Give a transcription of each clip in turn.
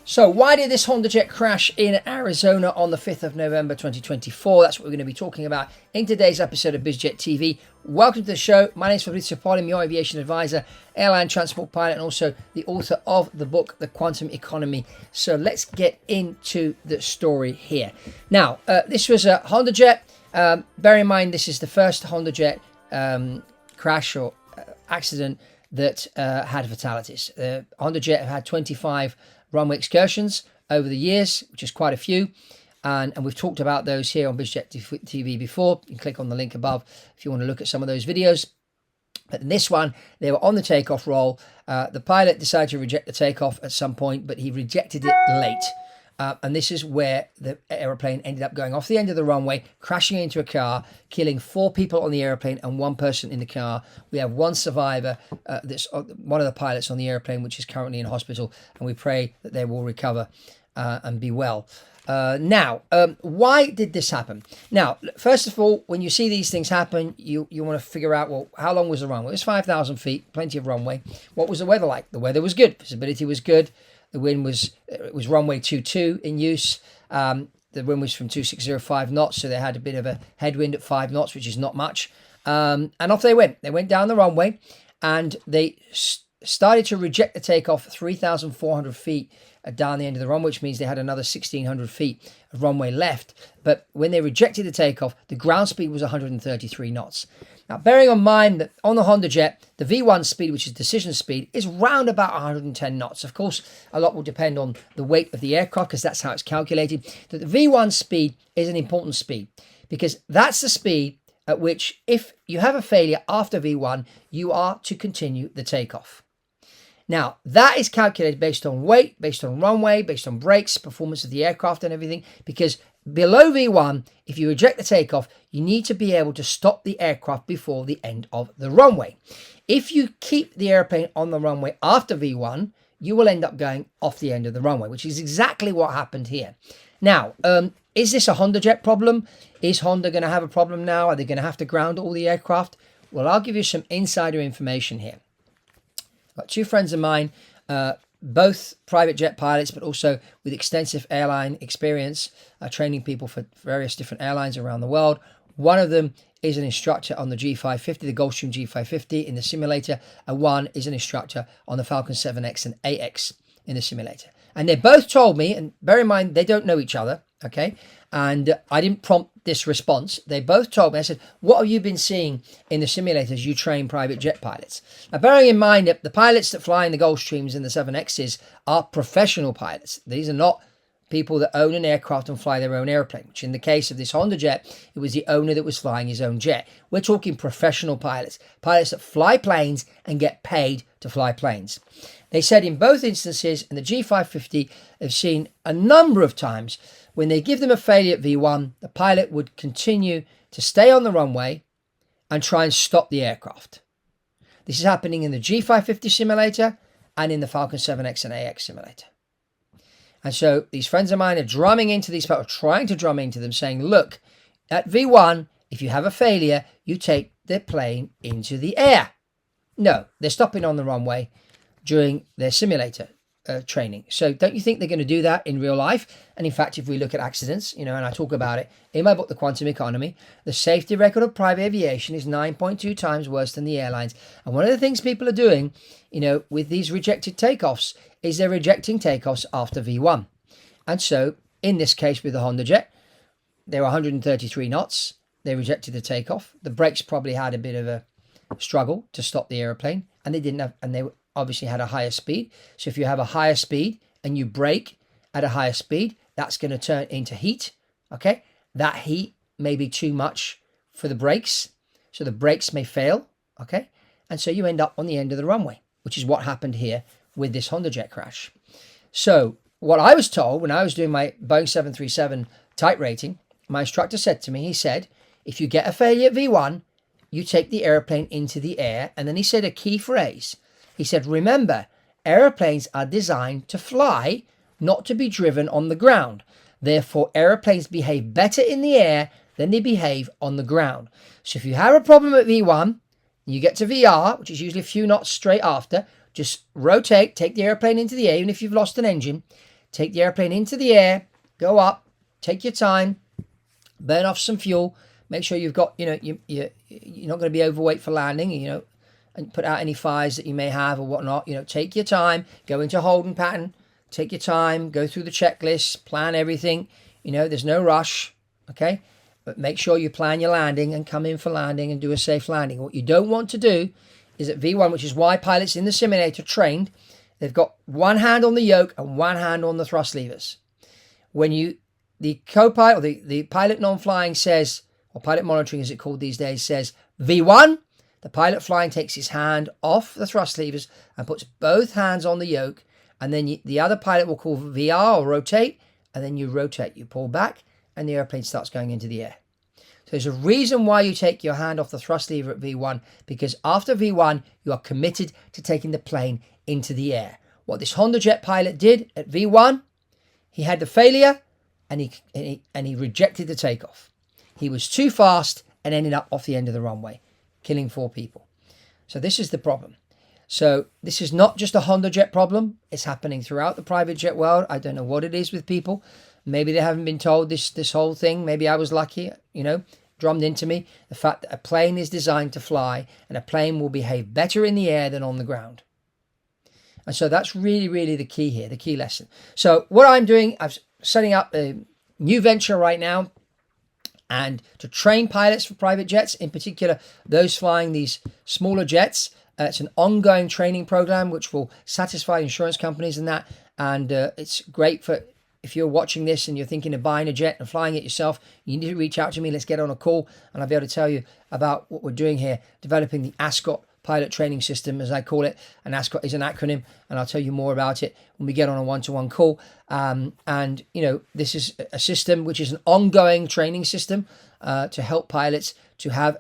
So why did this HondaJet crash in Arizona on the 5th of November 2024? That's what we're going to be talking about in today's episode of BizJet TV. Welcome to the show. My name is Fabrizio, I'm your aviation advisor, airline transport pilot, and also the author of the book, The Quantum Economy. So let's get into the story here. Now, this was a HondaJet. Bear in mind, this is the first HondaJet crash or accident that had fatalities. HondaJet have had 25 runway excursions over the years, which is quite a few, and we've talked about those here on BizJet TV before. You can click on the link above if you want to look at some of those videos. But in this one, they were on the takeoff roll. The pilot decided to reject the takeoff at some point, but he rejected it late. And this is where the aeroplane ended up going off the end of the runway, crashing into a car, killing 4 people on the aeroplane and 1 person in the car. We have 1 survivor, that's one of the pilots on the aeroplane, which is currently in hospital, and we pray that they will recover and be well. Now, why did this happen? Now, first of all, when you see these things happen, you want to figure out, well, how long was the runway? It was 5,000 feet, plenty of runway. What was the weather like? The weather was good. Visibility was good. The wind was runway 22 in use. The wind was from 2605 knots, so they had a bit of a headwind at 5 knots, which is not much. And off they went. They went down the runway, and they started to reject the takeoff 3,400 feet down the end of the runway, which means they had another 1,600 feet of runway left. But when they rejected the takeoff, the ground speed was 133 knots. Now, bearing in mind that on the HondaJet, the V1 speed, which is decision speed, is round about 110 knots. Of course, a lot will depend on the weight of the aircraft, because that's how it's calculated. That the V1 speed is an important speed, because that's the speed at which, if you have a failure after V1, you are to continue the takeoff. Now, that is calculated based on weight, based on runway, based on brakes, performance of the aircraft and everything, because below V1, if you reject the takeoff, you need to be able to stop the aircraft before the end of the runway. If you keep the airplane on the runway after V1, you will end up going off the end of the runway, which is exactly what happened here. Now, is this a HondaJet problem? Is Honda going to have a problem now? Are they going to have to ground all the aircraft? Well, I'll give you some insider information here. Got 2 friends of mine, both private jet pilots, but also with extensive airline experience, training people for various different airlines around the world. One of them is an instructor on the G550, the Gulfstream G550 in the simulator, and one is an instructor on the Falcon 7X and AX in the simulator. And they both told me, and bear in mind, they don't know each other, okay? And I didn't prompt this response. They both told me, I said, what have you been seeing in the simulators you train private jet pilots? Now, bearing in mind that the pilots that fly in the Gulfstreams and the 7Xs are professional pilots. These are not people that own an aircraft and fly their own airplane, which in the case of this HondaJet, it was the owner that was flying his own jet. We're talking professional pilots, pilots that fly planes and get paid to fly planes. They said in both instances, in the G550, they've seen a number of times when they give them a failure at V1, the pilot would continue to stay on the runway and try and stop the aircraft. This is happening in the G550 simulator and in the Falcon 7X and AX simulator. And so these friends of mine are drumming into these people, trying to drum into them, saying, look, at V1, if you have a failure, you take the plane into the air. No, they're stopping on the runway during their simulator training. So don't you think they're going to do that in real life? And in fact, if we look at accidents, and I talk about it in my book, The Quantum Economy, the safety record of private aviation is 9.2 times worse than the airlines. And one of the things people are doing, with these rejected takeoffs is they're rejecting takeoffs after V1. And so in this case with the HondaJet, they were 133 knots. They rejected the takeoff. The brakes probably had a bit of a struggle to stop the airplane, and they obviously had a higher speed. So if you have a higher speed and you brake at a higher speed, that's going to turn into heat. Okay, that heat may be too much for the brakes, so the brakes may fail. Okay, and so you end up on the end of the runway, which is what happened here with this HondaJet crash. So what I was told when I was doing my Boeing 737 type rating, my instructor said to me, he said, if you get a failure at V1, you take the airplane into the air. And then he said a key phrase. He said, remember, airplanes are designed to fly, not to be driven on the ground. Therefore, airplanes behave better in the air than they behave on the ground. So if you have a problem at V1, you get to VR, which is usually a few knots straight after, just rotate, take the airplane into the air, even if you've lost an engine, take the airplane into the air, go up, take your time, burn off some fuel, make sure you've got, you're not going to be overweight for landing, and put out any fires that you may have or whatnot. Take your time, go into holding pattern, take your time, go through the checklist, plan everything. There's no rush, okay? But make sure you plan your landing and come in for landing and do a safe landing. What you don't want to do is at V1, which is why pilots in the simulator trained, they've got one hand on the yoke and one hand on the thrust levers. When the co-pilot, or the pilot non-flying says, or pilot monitoring as it's called these days, says V1, the pilot flying takes his hand off the thrust levers and puts both hands on the yoke, and then the other pilot will call VR or rotate, and then you rotate, you pull back, and the airplane starts going into the air. So there's a reason why you take your hand off the thrust lever at V1, because after V1, you are committed to taking the plane into the air. What this HondaJet pilot did at V1, he had the failure, and he rejected the takeoff. He was too fast and ended up off the end of the runway, killing 4 people. So this is the problem. So this is not just a HondaJet problem. It's happening throughout the private jet world. I don't know what it is with people. Maybe they haven't been told this whole thing. Maybe I was lucky, drummed into me. The fact that a plane is designed to fly, and a plane will behave better in the air than on the ground. And so that's really, really the key here, the key lesson. So what I'm doing, I'm setting up a new venture right now, and to train pilots for private jets, in particular those flying these smaller jets. It's an ongoing training program which will satisfy insurance companies and that. And it's great for, if you're watching this and you're thinking of buying a jet and flying it yourself, you need to reach out to me. Let's get on a call and I'll be able to tell you about what we're doing here, developing the ASCOT pilot training system, as I call it. And ASCOT is an acronym, and I'll tell you more about it when we get on a one-to-one call. This is a system which is an ongoing training system to help pilots to have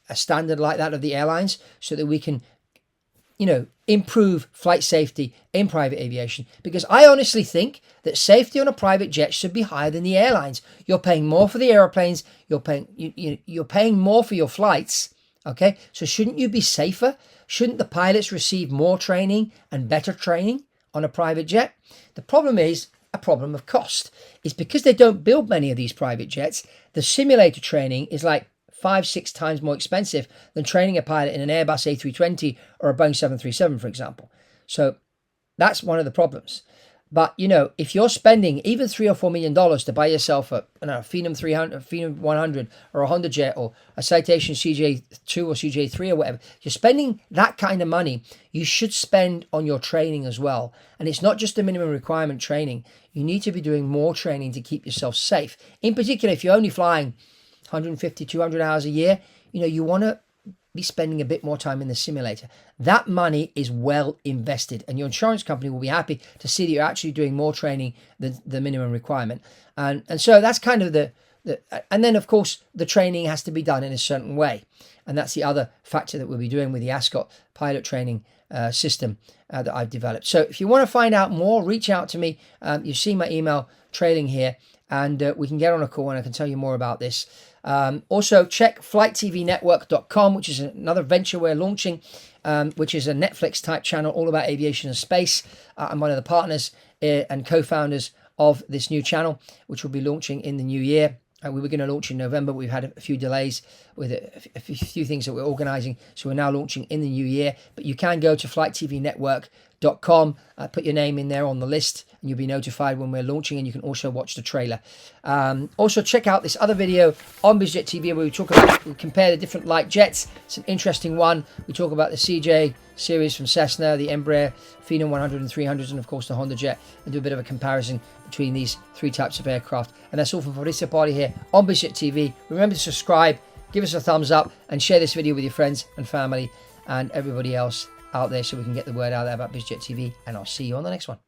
a standard like that of the airlines, so that we can improve flight safety in private aviation. Because I honestly think that safety on a private jet should be higher than the airlines. You're paying more for the airplanes. You're paying more for your flights. Okay, so shouldn't you be safer? Shouldn't the pilots receive more training and better training on a private jet? The problem is a problem of cost. It's because they don't build many of these private jets. The simulator training is like 5-6 times more expensive than training a pilot in an Airbus A320 or a Boeing 737, for example. So that's one of the problems. But, if you're spending even $3 or $4 million to buy yourself a Phenom 300, Phenom 100, or a HondaJet, or a Citation CJ2 or CJ3 or whatever, you're spending that kind of money, you should spend on your training as well. And it's not just the minimum requirement training. You need to be doing more training to keep yourself safe. In particular, if you're only flying 150, 200 hours a year, you want to be spending a bit more time in the simulator. That money is well invested, and your insurance company will be happy to see that you're actually doing more training than the minimum requirement. And so that's kind of and then of course the training has to be done in a certain way. And that's the other factor that we'll be doing with the ASCOT pilot training system that I've developed. So if you want to find out more, reach out to me. You see my email trailing here, and we can get on a call and I can tell you more about this. Also, check flighttvnetwork.com, which is another venture we're launching, which is a Netflix type channel all about aviation and space. I'm one of the partners and co-founders of this new channel, which will be launching in the new year. We were going to launch in November, but we've had a few delays with a few things that we're organizing. So we're now launching in the new year. But you can go to flighttvnetwork.com, put your name in there on the list, and you'll be notified when we're launching, and you can also watch the trailer. Also, check out this other video on BizJet TV where we compare the different light jets. It's an interesting one. We talk about the CJ series from Cessna, the Embraer Phenom 100 and 300s, and of course the HondaJet, and do a bit of a comparison between these 3 types of aircraft. And that's all from Fabrizio here on BizJet TV. Remember to subscribe, give us a thumbs up, and share this video with your friends and family and everybody else out there, so we can get the word out there about BizJet TV. And I'll see you on the next one.